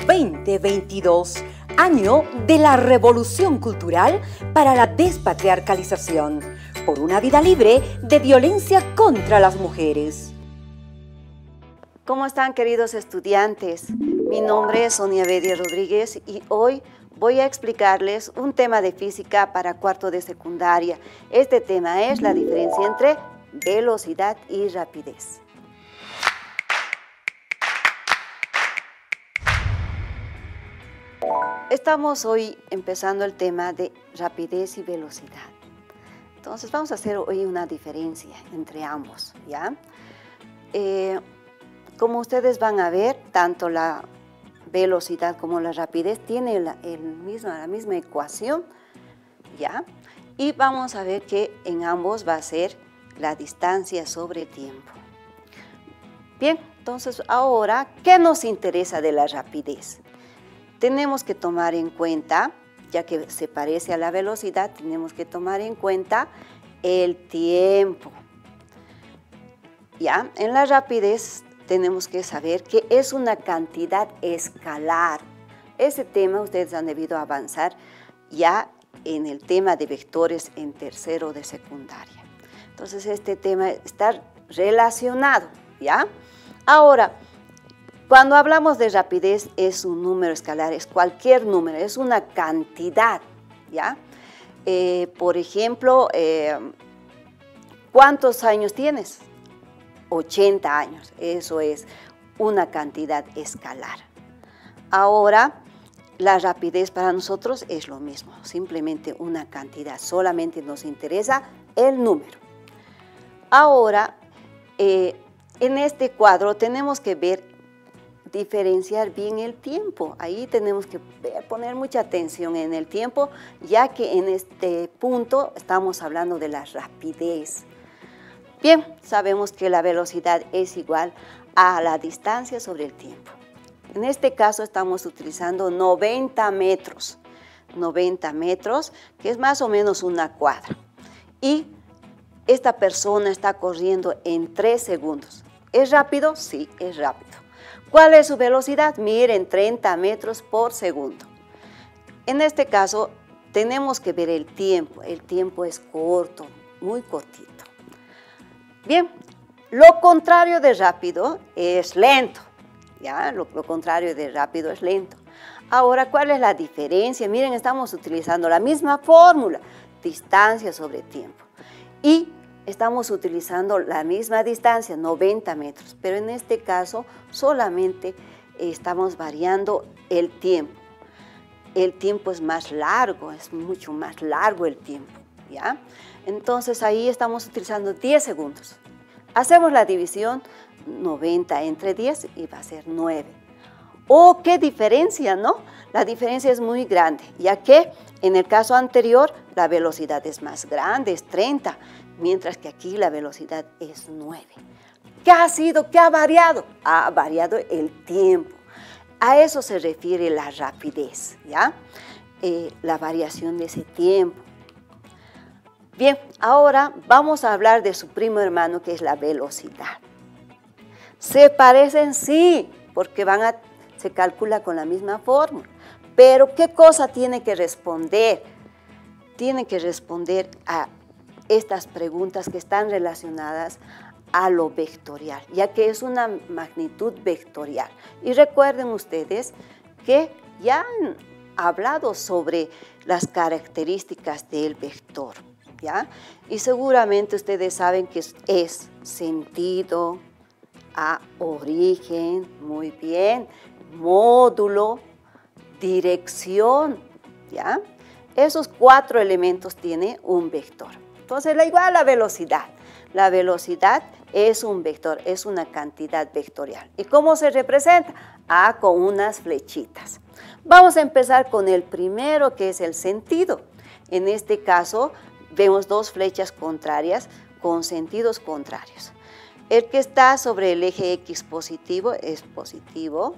2022, año de la revolución cultural para la despatriarcalización, por una vida libre de violencia contra las mujeres. ¿Cómo están, queridos estudiantes? Mi nombre es Sonia Bedia Rodríguez y hoy voy a explicarles un tema de física para cuarto de secundaria. Este tema es la diferencia entre velocidad y rapidez. Estamos hoy empezando el tema de rapidez y velocidad. Entonces vamos a hacer hoy una diferencia entre ambos, ¿ya? Como ustedes van a ver, tanto la velocidad como la rapidez tienen la misma ecuación, ¿ya? Y vamos a ver que en ambos va a ser la distancia sobre tiempo. Bien, entonces ahora, ¿qué nos interesa de la rapidez? Tenemos que tomar en cuenta, ya que se parece a la velocidad, tenemos que tomar en cuenta el tiempo. ¿Ya? En la rapidez tenemos que saber que es una cantidad escalar. Ese tema ustedes han debido avanzar ya en el tema de vectores en tercero de secundaria. Entonces este tema está relacionado, ¿ya? Ahora, cuando hablamos de rapidez es un número escalar, es cualquier número, es una cantidad, ¿ya? Por ejemplo, ¿cuántos años tienes? 80 años, eso es una cantidad escalar. Ahora, la rapidez para nosotros es lo mismo, simplemente una cantidad, solamente nos interesa el número. Ahora, en este cuadro tenemos que diferenciar bien el tiempo. Ahí tenemos que poner mucha atención en el tiempo, ya que en este punto estamos hablando de la rapidez. Bien, sabemos que la velocidad es igual a la distancia sobre el tiempo. En este caso estamos utilizando 90 metros. 90 metros, que es más o menos una cuadra. Y esta persona está corriendo en 3 segundos. ¿Es rápido? Sí, es rápido. ¿Cuál es su velocidad? Miren, 30 metros por segundo. En este caso, tenemos que ver el tiempo. El tiempo es corto, muy cortito. Bien, lo contrario de rápido es lento. ¿Ya? Lo contrario de rápido es lento. Ahora, ¿cuál es la diferencia? Miren, estamos utilizando la misma fórmula, distancia sobre tiempo. Y estamos utilizando la misma distancia, 90 metros, pero en este caso solamente estamos variando el tiempo. El tiempo es más largo, es mucho más largo el tiempo, ¿ya? Entonces ahí estamos utilizando 10 segundos. Hacemos la división 90 entre 10 y va a ser 9. ¡Oh, qué diferencia!, ¿no? La diferencia es muy grande, ya que en el caso anterior la velocidad es más grande, es 30, mientras que aquí la velocidad es 9. ¿Qué ha sido? ¿Qué ha variado? Ha variado el tiempo. A eso se refiere la rapidez, ¿ya? La variación de ese tiempo. Bien, ahora vamos a hablar de su primo hermano, que es la velocidad. ¿Se parecen? Sí, porque se calcula con la misma fórmula. Pero ¿qué cosa tiene que responder? Tiene que responder a estas preguntas que están relacionadas a lo vectorial, ya que es una magnitud vectorial. Y recuerden ustedes que ya han hablado sobre las características del vector, ¿ya? Y seguramente ustedes saben que es sentido, a origen, muy bien, módulo, dirección, ¿ya? Esos 4 elementos tiene un vector. Entonces, igual a la velocidad. La velocidad es un vector, es una cantidad vectorial. ¿Y cómo se representa? Con unas flechitas. Vamos a empezar con el primero, que es el sentido. En este caso, vemos 2 flechas contrarias con sentidos contrarios. El que está sobre el eje X positivo es positivo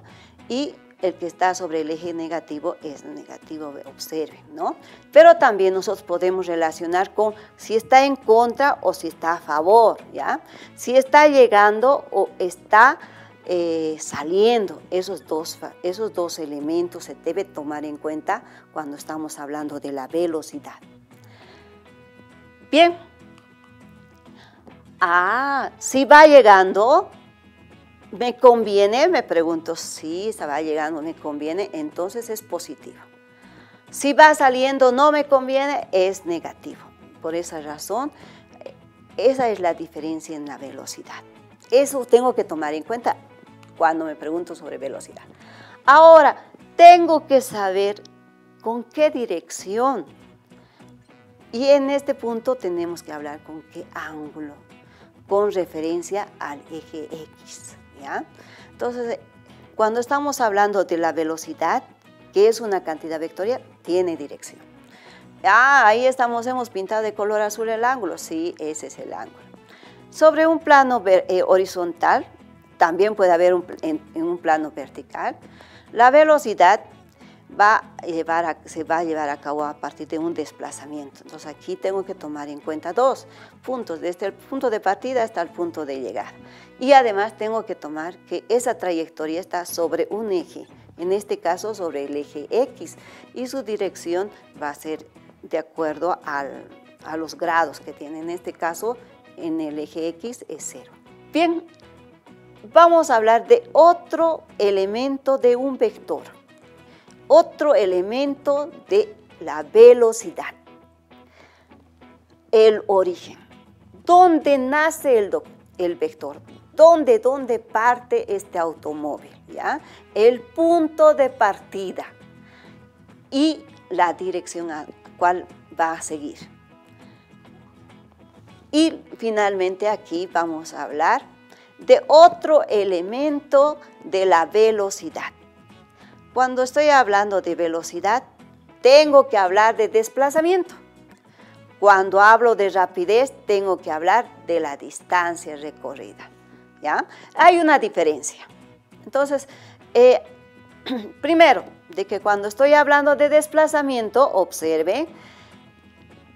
y el que está sobre el eje negativo es negativo, observen, ¿no? Pero también nosotros podemos relacionar con si está en contra o si está a favor, ¿ya? Si está llegando o está saliendo. Esos dos elementos se debe tomar en cuenta cuando estamos hablando de la velocidad. Bien. Si va llegando, ¿me conviene? Me pregunto, si va llegando, me conviene, entonces es positivo. Si va saliendo, no me conviene, es negativo. Por esa razón, esa es la diferencia en la velocidad. Eso tengo que tomar en cuenta cuando me pregunto sobre velocidad. Ahora, tengo que saber con qué dirección. Y en este punto tenemos que hablar con qué ángulo, con referencia al eje X, ¿ya? Entonces, cuando estamos hablando de la velocidad, que es una cantidad vectorial, tiene dirección. Ahí hemos pintado de color azul el ángulo, sí, ese es el ángulo. Sobre un plano horizontal, también puede haber en un plano vertical, la velocidad se va a llevar a cabo a partir de un desplazamiento. Entonces aquí tengo que tomar en cuenta dos puntos, desde el punto de partida hasta el punto de llegada. Y además tengo que tomar que esa trayectoria está sobre un eje, en este caso sobre el eje X, y su dirección va a ser de acuerdo a los grados que tiene. En este caso, en el eje X es 0. Bien, vamos a hablar de otro elemento de un vector, otro elemento de la velocidad, el origen. ¿Dónde nace el vector? ¿Dónde parte este automóvil? ¿Ya? El punto de partida y la dirección a cuál va a seguir. Y finalmente aquí vamos a hablar de otro elemento de la velocidad. Cuando estoy hablando de velocidad, tengo que hablar de desplazamiento. Cuando hablo de rapidez, tengo que hablar de la distancia recorrida, ¿ya? Hay una diferencia. Entonces, primero, de que cuando estoy hablando de desplazamiento, observe,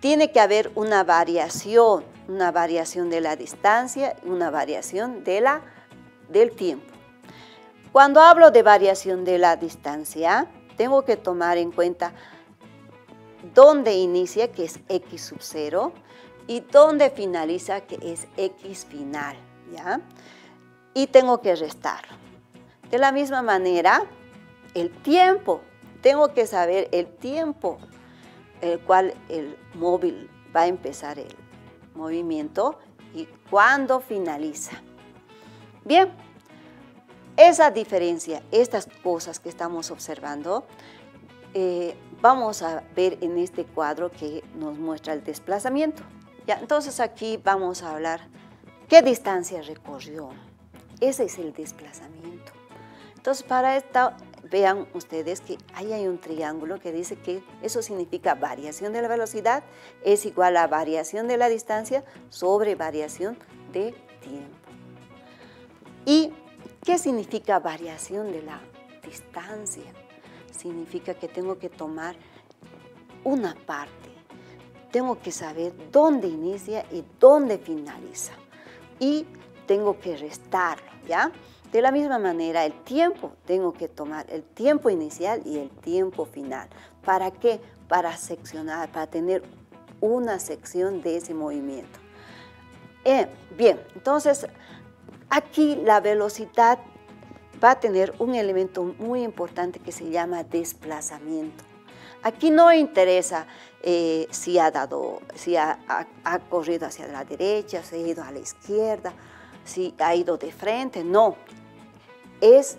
tiene que haber una variación de la distancia, una variación del tiempo. Cuando hablo de variación de la distancia, tengo que tomar en cuenta dónde inicia, que es x sub 0, y dónde finaliza, que es x final, ¿ya? Y tengo que restarlo. De la misma manera, el tiempo, tengo que saber el tiempo el cual el móvil va a empezar el movimiento y cuándo finaliza. Bien, esa diferencia, estas cosas que estamos observando, vamos a ver en este cuadro que nos muestra el desplazamiento. ¿Ya? Entonces aquí vamos a hablar qué distancia recorrió. Ese es el desplazamiento. Entonces para esto vean ustedes que ahí hay un triángulo que dice que eso significa variación de la velocidad es igual a variación de la distancia sobre variación de tiempo. ¿Y qué significa variación de la distancia? Significa que tengo que tomar una parte, tengo que saber dónde inicia y dónde finaliza y tengo que restarlo, ¿ya? De la misma manera, el tiempo, tengo que tomar el tiempo inicial y el tiempo final. ¿Para qué? Para seccionar, para tener una sección de ese movimiento. Bien, entonces, aquí la velocidad va a tener un elemento muy importante que se llama desplazamiento. Aquí no interesa si ha corrido hacia la derecha, si ha ido a la izquierda, si ha ido de frente, no. Es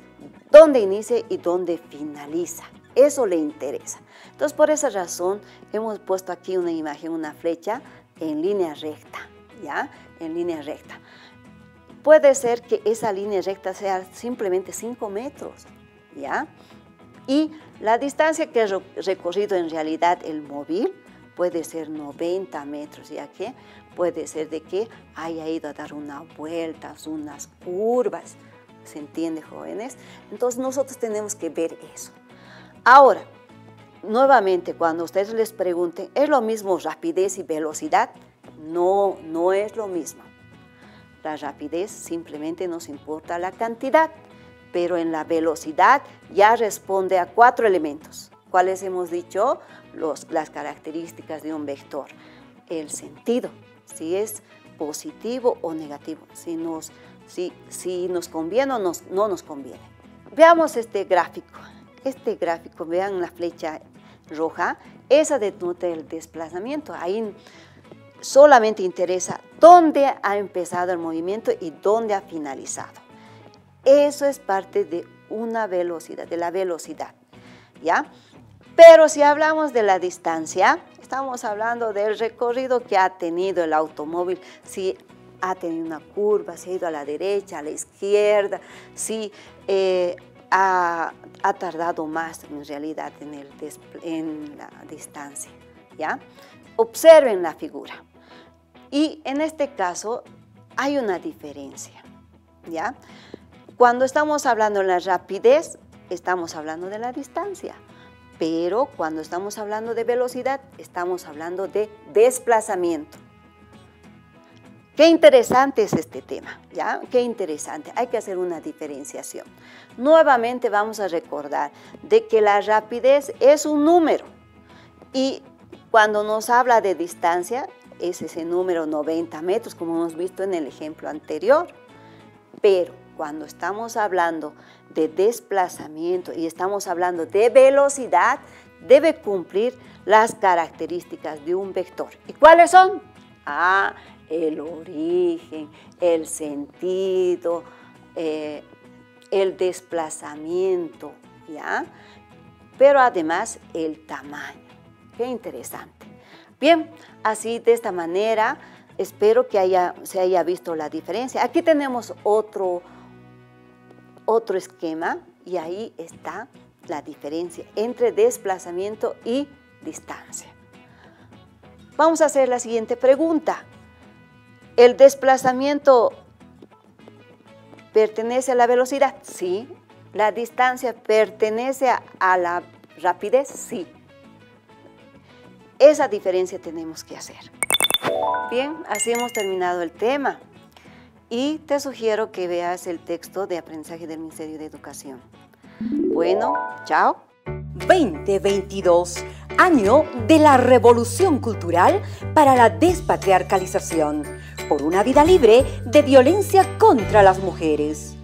dónde inicia y dónde finaliza. Eso le interesa. Entonces, por esa razón, hemos puesto aquí una imagen, una flecha en línea recta, ¿ya? En línea recta. Puede ser que esa línea recta sea simplemente 5 metros, ¿ya? Y la distancia que ha recorrido en realidad el móvil puede ser 90 metros, ya que puede ser de que haya ido a dar unas vueltas, unas curvas. ¿Se entiende, jóvenes? Entonces nosotros tenemos que ver eso. Ahora, nuevamente, cuando ustedes les pregunten, ¿es lo mismo rapidez y velocidad? No, no es lo mismo. La rapidez simplemente nos importa la cantidad. pero en la velocidad ya responde a 4 elementos. ¿Cuáles hemos dicho? Las características de un vector. El sentido, si es positivo o negativo, si nos conviene o no nos conviene. Veamos este gráfico. Este gráfico, vean la flecha roja, esa denota el desplazamiento. Ahí solamente interesa dónde ha empezado el movimiento y dónde ha finalizado. Eso es parte de una velocidad, de la velocidad, ¿ya? Pero si hablamos de la distancia, estamos hablando del recorrido que ha tenido el automóvil, si ha tenido una curva, si ha ido a la derecha, a la izquierda, si ha tardado más en realidad en la distancia, ¿ya? Observen la figura. Y en este caso hay una diferencia, ¿ya? Cuando estamos hablando de la rapidez, estamos hablando de la distancia. Pero cuando estamos hablando de velocidad, estamos hablando de desplazamiento. Qué interesante es este tema, ¿ya? Qué interesante. Hay que hacer una diferenciación. Nuevamente vamos a recordar de que la rapidez es un número. Y cuando nos habla de distancia, es ese número 90 metros, como hemos visto en el ejemplo anterior. Pero cuando estamos hablando de desplazamiento y estamos hablando de velocidad, debe cumplir las características de un vector. ¿Y cuáles son? El origen, el sentido, el desplazamiento, ¿ya? Pero además el tamaño. Qué interesante. Bien, así de esta manera espero que se haya visto la diferencia. Aquí tenemos otro esquema y ahí está la diferencia entre desplazamiento y distancia. Vamos a hacer la siguiente pregunta. ¿El desplazamiento pertenece a la velocidad? Sí. ¿La distancia pertenece a la rapidez? Sí. Esa diferencia tenemos que hacer. Bien, así hemos terminado el tema. Y te sugiero que veas el texto de aprendizaje del Ministerio de Educación. Bueno, chao. 2022, año de la revolución cultural para la despatriarcalización, por una vida libre de violencia contra las mujeres.